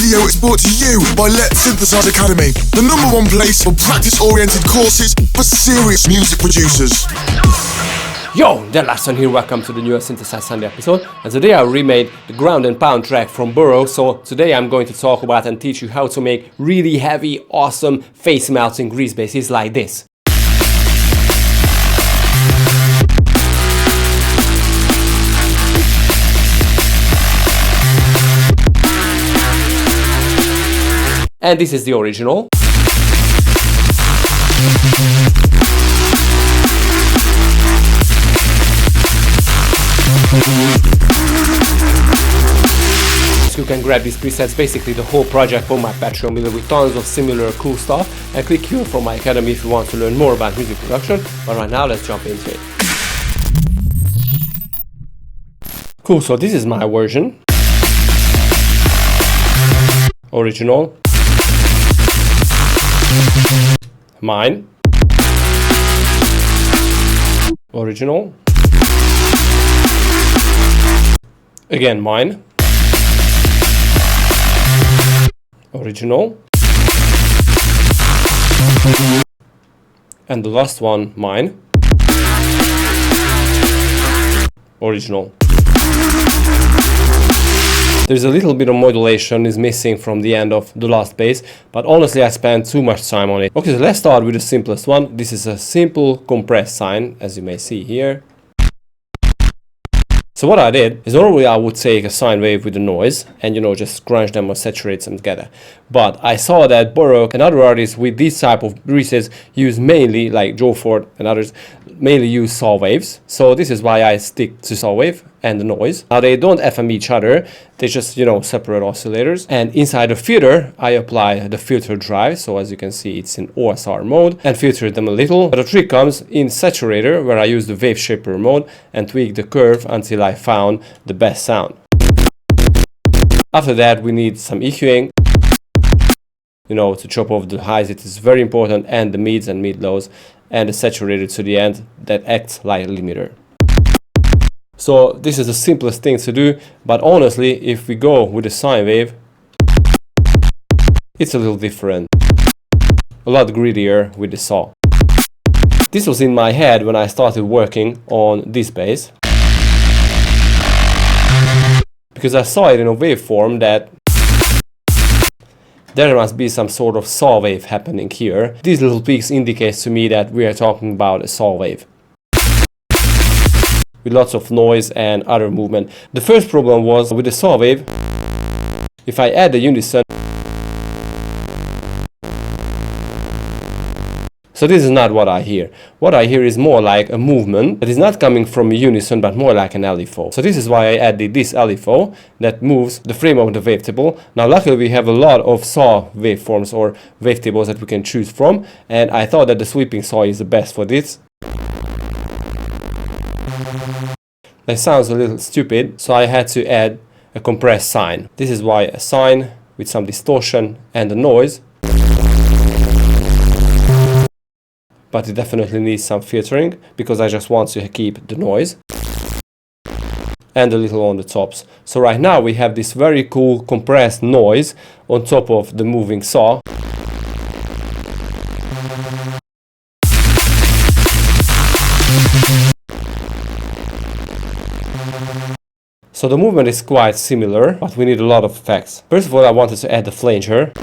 video is brought to you by Letsynthisize Academy, the #1 place for practice-oriented courses for serious music producers. Yo, Letsyn here, welcome to the newest Synthesize Sunday episode, and today I remade the ground and pound track from Burr Oak. So today I'm going to talk about and teach you how to make really heavy, awesome, face-melting Reese basses like this. And this is the original. You can grab these presets, basically the whole project on my Patreon below with tons of similar cool stuff, and click here for my academy if you want to learn more about music production. But right now let's jump into it. Cool, so this is my version. Original. Mine. Original. Again, mine. Original. And the last one, mine. Original. There's a little bit of modulation is missing from the end of the last bass, but honestly I spent too much time on it. Okay, so let's start with the simplest one. This is a simple compressed sine, as you may see here. So what I did is normally I would take a sine wave with a noise and just crunch them or saturate them together. But I saw that Burr Oak and other artists with this type of Reeses use mainly, like Joe Ford and others, mainly use saw waves. So this is why I stick to saw wave and the noise. Now they don't FM each other, they just separate oscillators. And inside the filter I apply the filter drive, so as you can see it's in OSR mode, and filter them a little. But the trick comes in saturator, where I use the wave shaper mode and tweak the curve until I found the best sound. After that we need some EQing, to chop off the highs. It is very important, and the mids and mid lows, and the saturator to the end that acts like a limiter. So this is the simplest thing to do, but honestly if we go with a sine wave it's a little different, a lot grittier with the saw. This was in my head when I started working on this bass, because I saw it in a waveform that there must be some sort of saw wave happening here. These little peaks indicates to me that we are talking about a saw wave with lots of noise and other movement. The first problem was with the saw wave, if I add the unison. So this is not what I hear. What I hear is more like a movement that is not coming from a unison but more like an LFO. So this is why I added this LFO that moves the frame of the wavetable. Now luckily we have a lot of saw waveforms or wavetables that we can choose from, and I thought that the sweeping saw is the best for this. That sounds a little stupid, so I had to add a compressed sine. This is why a sine with some distortion and a noise. But it definitely needs some filtering, because I just want to keep the noise. And a little on the tops. So right now we have this very cool compressed noise on top of the moving saw. So the movement is quite similar, but we need a lot of effects. First of all I wanted to add the flanger.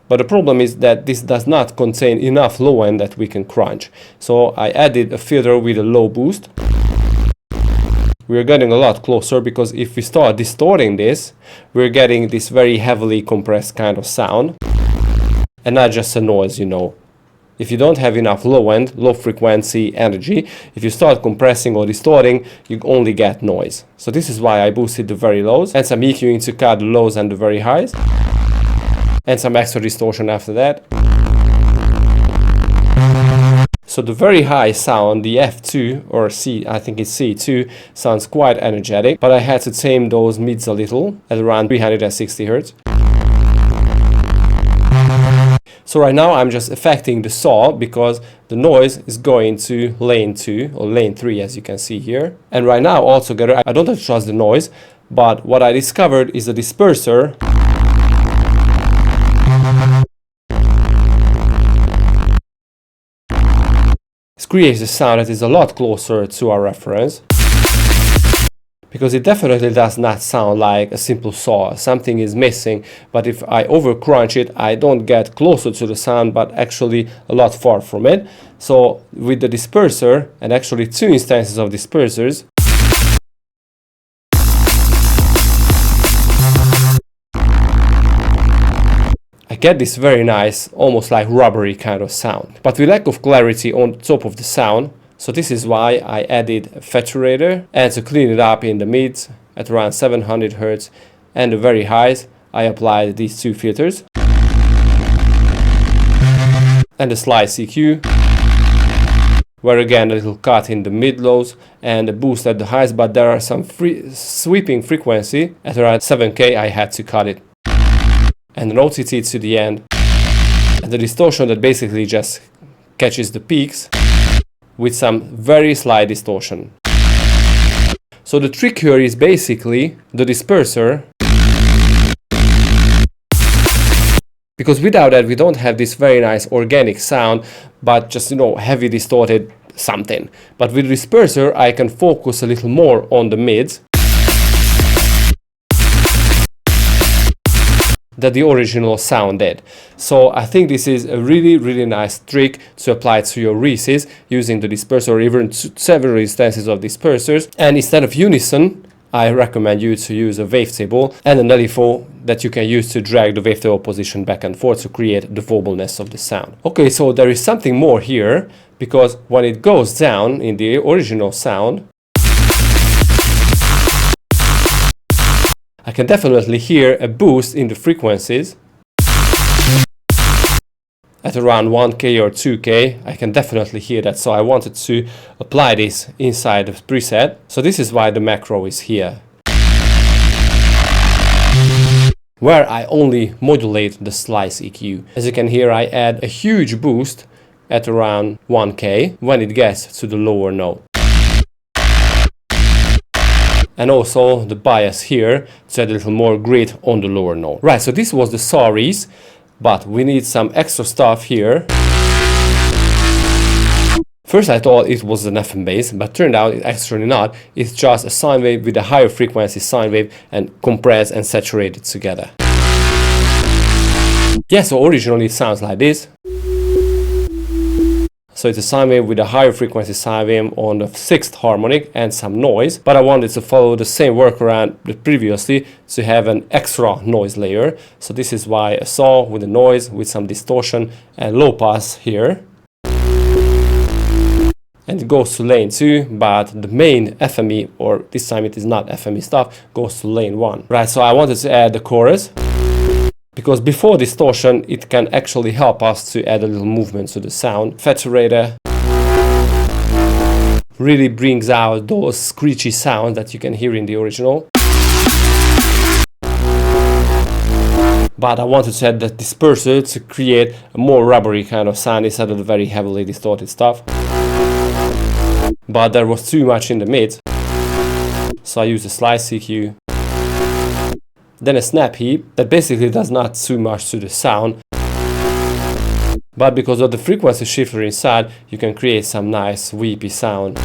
But the problem is that this does not contain enough low end that we can crunch. So I added a filter with a low boost. We are getting a lot closer, because if we start distorting this, we're getting this very heavily compressed kind of sound. And not just a noise, If you don't have enough low end, low frequency energy, if you start compressing or distorting, you only get noise. So this is why I boosted the very lows, and some EQing to cut the lows and the very highs. And some extra distortion after that. So the very high sound, the F2 or C, I think it's C2, sounds quite energetic, but I had to tame those mids a little at around 360 Hz. So right now I'm just affecting the saw because the noise is going to lane 2 or lane 3, as you can see here. And right now altogether I don't trust the noise, but what I discovered is the disperser creates a sound that is a lot closer to our reference. Because it definitely does not sound like a simple saw. Something is missing, but if I over crunch it, I don't get closer to the sound, but actually a lot far from it. So with the disperser, and actually 2 instances of dispersers, I get this very nice, almost like rubbery kind of sound. But with lack of clarity on top of the sound, so this is why I added a saturator, and to clean it up in the mids at around 700 Hz and the very highs, I applied these 2 filters and the slice EQ, where again a little cut in the mid lows and a boost at the highs, but there are some sweeping frequency at around 7K. I had to cut it, and an OTT to the end, and the distortion that basically just catches the peaks with some very slight distortion. So the trick here is basically the disperser, because without that we don't have this very nice organic sound, but just, you know, heavy distorted something. But with the disperser I can focus a little more on the mids that the original sound did. So I think this is a really nice trick to apply to your Reeses using the disperser, or even several instances of dispersers. And instead of unison, I recommend you to use a wavetable and an LFO that you can use to drag the wavetable position back and forth to create the wobbleness of the sound. Okay, so there is something more here, because when it goes down in the original sound, I can definitely hear a boost in the frequencies at around 1K or 2K. I can definitely hear that, so I wanted to apply this inside the preset. So this is why the macro is here, where I only modulate the slice EQ. As you can hear, I add a huge boost at around 1K when it gets to the lower note. And also the bias here to add a little more grit on the lower note. Right, so this was the saw Reese, but we need some extra stuff here. First I thought it was an FM bass, but turned out it's actually not. It's just a sine wave with a higher frequency sine wave and compressed and saturated together. Yeah, so originally it sounds like this. So it's a sine wave with a higher frequency sine wave on the 6th harmonic and some noise, but I wanted to follow the same workaround previously to have an extra noise layer. So this is why a saw with a noise with some distortion and low pass here. And it goes to lane 2, but the main FME, or this time it is not FME stuff, goes to lane 1. Right, so I wanted to add the chorus, because before distortion it can actually help us to add a little movement to the sound. Saturator really brings out those screechy sounds that you can hear in the original. But I wanted to add the disperser to create a more rubbery kind of sound instead of the very heavily distorted stuff. But there was too much in the mid, so I used a slice EQ. Then a snap heap that basically does not too much to the sound, but because of the frequency shifter inside you can create some nice weepy sound.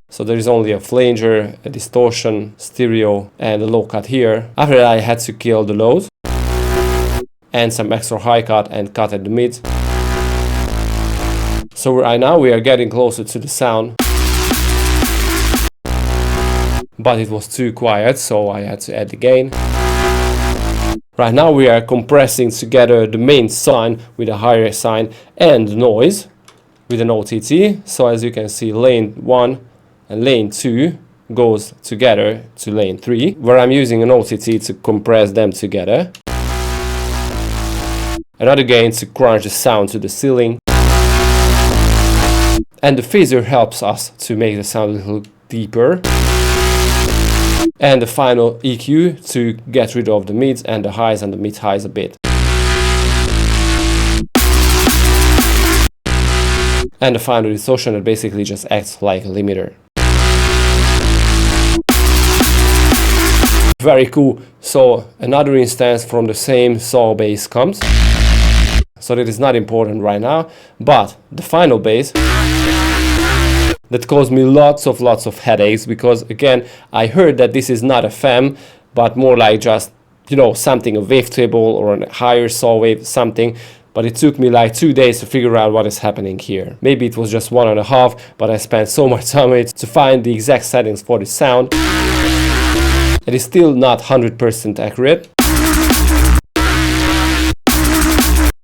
So there is only a flanger, a distortion, stereo and a low cut here. After that I had to kill the lows and some extra high cut and cut at the mids. So right now we are getting closer to the sound, but it was too quiet, so I had to add the gain. Right now we are compressing together the main sine with a higher sine and noise with an OTT. So as you can see, lane 1 and lane 2 goes together to lane 3, where I'm using an OTT to compress them together. Another gain to crunch the sound to the ceiling. And the phaser helps us to make the sound a little deeper. And the final EQ to get rid of the mids and the highs and the mid highs a bit. And the final distortion that basically just acts like a limiter. Very cool. So another instance from the same saw bass comes. so that is not important right now. But the final bass, that caused me lots of headaches, because again, I heard that this is not a fem, but more like just, you know, something, a wavetable or a higher saw wave, something. But it took me like 2 days to figure out what is happening here. Maybe it was just 1.5, but I spent so much time on it to find the exact settings for the sound. It is still not 100% accurate.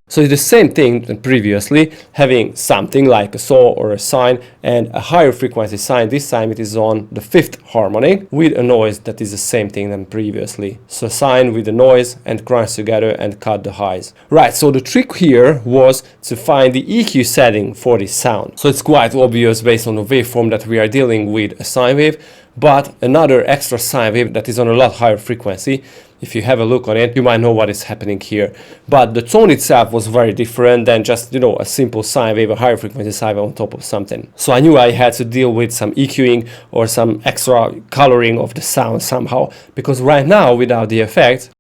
So it's the same thing than previously, having something like a saw or a sine and a higher frequency sine. This time it is on the 5th harmonic with a noise that is the same thing than previously. So sine with the noise and crunch together and cut the highs. Right, so the trick here was to find the EQ setting for this sound. So it's quite obvious based on the waveform that we are dealing with a sine wave, but another extra sine wave that is on a lot higher frequency. If you have a look on it, you might know what is happening here. But the tone itself was very different than just, you know, a simple sine wave, a higher frequency sine wave on top of something. So I knew I had to deal with some EQing or some extra coloring of the sound somehow, because right now without the effect,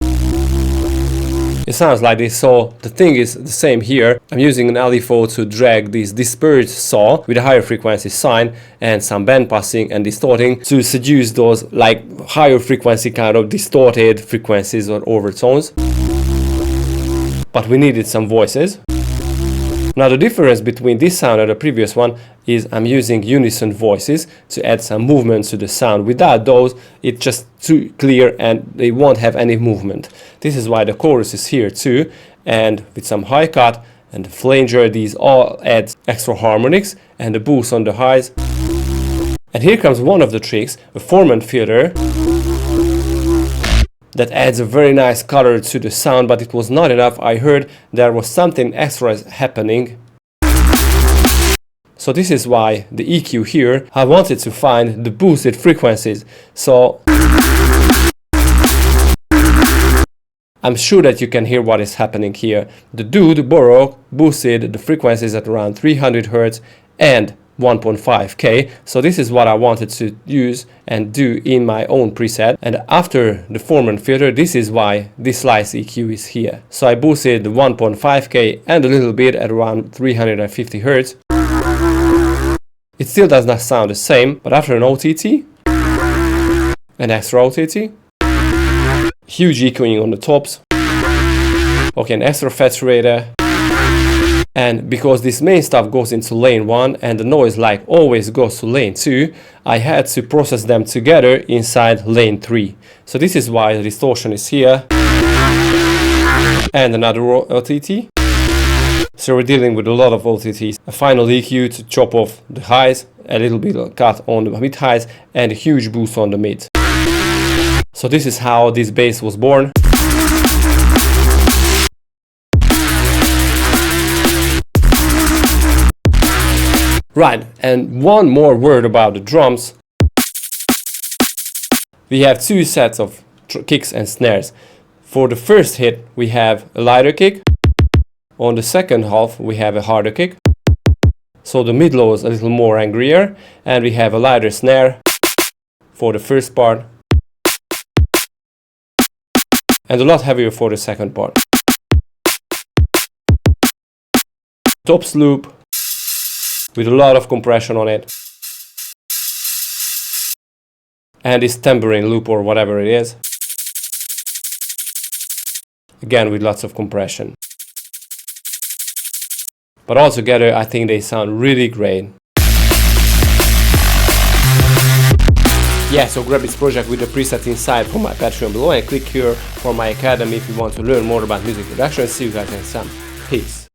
it sounds like this. So the thing is the same here. I'm using an LFO to drag this dispersed saw with a higher frequency sine and some band passing and distorting to seduce those like higher frequency kind of distorted frequencies or overtones. But we needed some voices. Now the difference between this sound and the previous one is I'm using unison voices to add some movement to the sound. Without those, it's just too clear and they won't have any movement. This is why the chorus is here too, and with some high cut and the flanger, these all add extra harmonics and the boost on the highs. And here comes one of the tricks, a formant filter that adds a very nice color to the sound, but it was not enough. I heard there was something extra happening. So this is why the EQ here, I wanted to find the boosted frequencies. So I'm sure that you can hear what is happening here. The dude, Burr Oak, boosted the frequencies at around 300 Hz and 1.5K. So this is what I wanted to use and do in my own preset. And after the formant filter, this is why this slice EQ is here. So I boosted the 1.5K and a little bit at around 350 Hz. It still does not sound the same, but after an OTT, an extra OTT, huge EQing on the tops, okay, an extra saturator. And because this main stuff goes into lane 1 and the noise like always goes to lane 2, I had to process them together inside lane 3. So this is why the distortion is here. And another OTT. So we're dealing with a lot of OTTs. A final EQ to chop off the highs, a little bit of cut on the mid highs, and a huge boost on the mids. So this is how this bass was born. Right, and one more word about the drums. We have two sets of kicks and snares. For the first hit, we have a lighter kick. On the second half, we have a harder kick. So the mid-low is a little more angrier, and we have a lighter snare for the first part, and a lot heavier for the second part. Tops loop with a lot of compression on it, and this tambourine loop or whatever it is, again with lots of compression. But all together I think they sound really great. Yeah, so grab this project with the preset inside from my Patreon below and click here for my academy if you want to learn more about music production. See you guys next time. Peace.